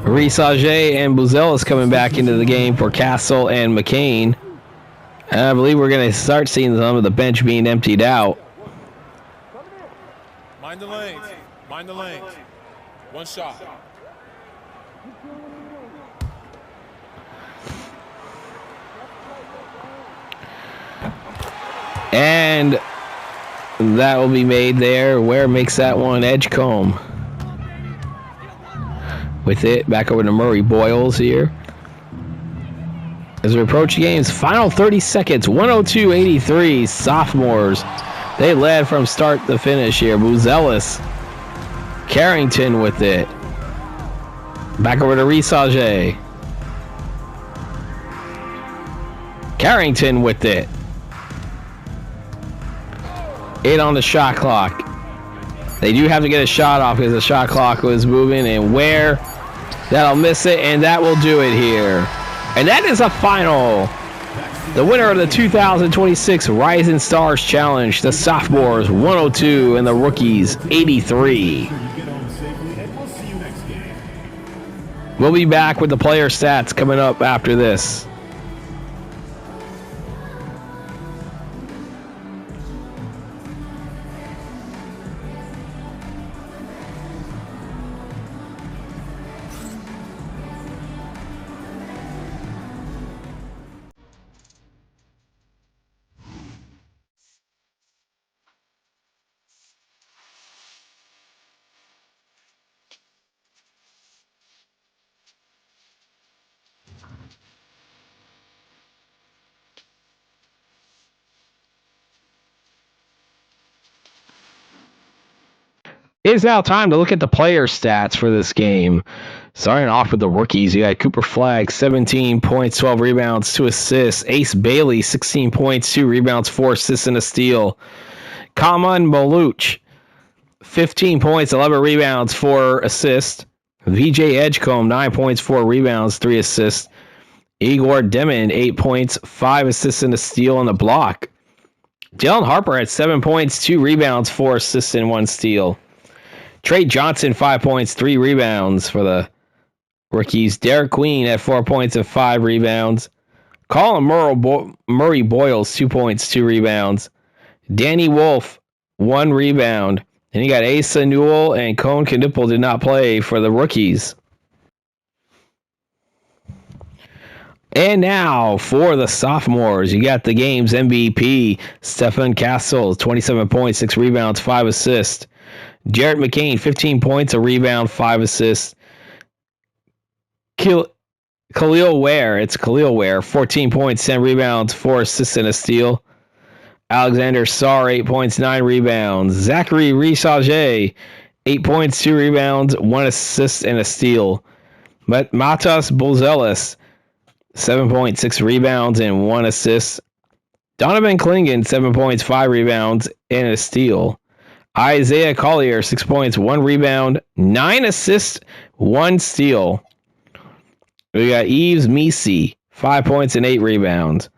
Risage and Buzelis coming back into the game for Castle and McCain. And I believe we're going to start seeing some of the bench being emptied out. Mind the lanes. Mind the lanes. One shot. And that will be made there. Ware makes that one. Edgecombe with it. Back over to Murray Boyles here. As we approach the game's final 30 seconds, 102-83, Sophomores. They led from start to finish here. Buzelis. Carrington with it. Back over to Risage. Carrington with it. 8 on the shot clock. They do have to get a shot off because the shot clock was moving, and Ware, that'll miss it, and that will do it here. And that is a final. The winner of the 2026 Rising Stars Challenge, the Sophomores 102 and the Rookies 83. We'll be back with the player stats coming up after this. It is now time to look at the player stats for this game. Starting off with the rookies, you got Cooper Flagg, 17 points, 12 rebounds, 2 assists. Ace Bailey, 16 points, 2 rebounds, 4 assists, and a steal. Kaman Maluch, 15 points, 11 rebounds, 4 assists. VJ Edgecombe, 9 points, 4 rebounds, 3 assists. Igor Demon, 8 points, 5 assists, and a steal on the block. Jalen Harper had 7 points, 2 rebounds, 4 assists, and 1 steal. Trey Johnson, 5 points, 3 rebounds for the rookies. Derek Queen had 4 points and 5 rebounds. Colin Murray Boyles, 2 points, 2 rebounds. Danny Wolf, 1 rebound. And you got Asa Newell and Cone Knipple did not play for the rookies. And now for the sophomores, you got the game's MVP, Stefan Castle, 27 points, 6 rebounds, 5 assists. Jarrett McCain, 15 points, a rebound, 5 assists. Khalil Ware, 14 points, 10 rebounds, 4 assists, and a steal. Alexander Sarr, 8 points, 9 rebounds. Zachary Risage, 8 points, 2 rebounds, 1 assist, and a steal. But Matas Bozelis, 7 points, 6 rebounds, and 1 assist. Donovan Klingen, 7 points, 5 rebounds, and a steal. Isaiah Collier, 6 points, 1 rebound, 9 assists, 1 steal. We got Yves Misi, 5 points and 8 rebounds.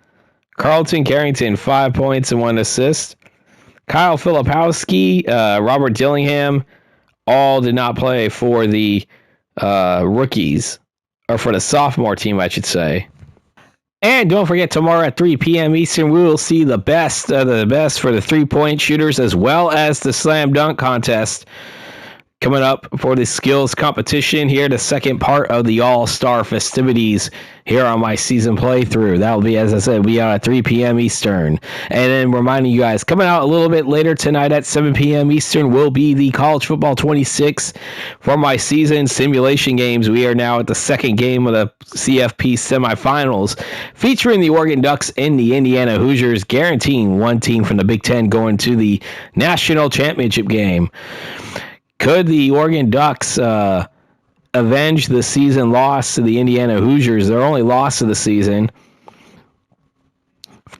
Carlton Carrington, 5 points and 1 assist. Kyle Filipowski, Robert Dillingham, all did not play for the rookies, or for the sophomore team, I should say. And don't forget, tomorrow at 3 p.m. Eastern, we will see the best of the best for the three-point shooters, as well as the slam dunk contest coming up for the skills competition here, the second part of the All-Star festivities here on my season playthrough. That will be, as I said, be out at 3 p.m. Eastern. And then reminding you guys, coming out a little bit later tonight at 7 p.m. Eastern will be the College Football 26 for my season simulation games. We are now at the second game of the CFP semifinals, featuring the Oregon Ducks and the Indiana Hoosiers, guaranteeing one team from the Big Ten going to the national championship game. Could the Oregon Ducks avenge the season loss to the Indiana Hoosiers, their only loss of the season,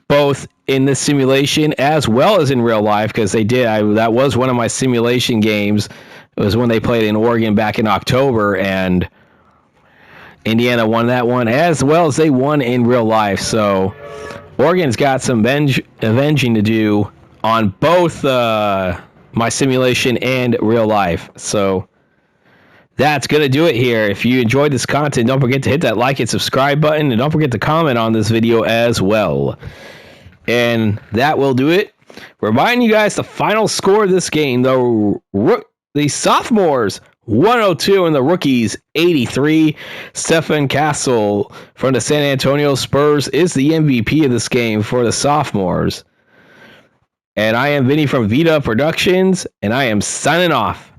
both in this simulation as well as in real life? Because they did. That was one of my simulation games. It was when they played in Oregon back in October, and Indiana won that one, as well as they won in real life. So Oregon's got some avenging to do on both my simulation and real life. So that's going to do it here. If you enjoyed this content, don't forget to hit that like and subscribe button, and don't forget to comment on this video as well. And that will do it. Reminding you guys the final score of this game, the sophomores 102 and the rookies 83. Stefan Castle from the San Antonio Spurs is the MVP of this game for the sophomores. And I am Vinny from Vita Productions, and I am signing off.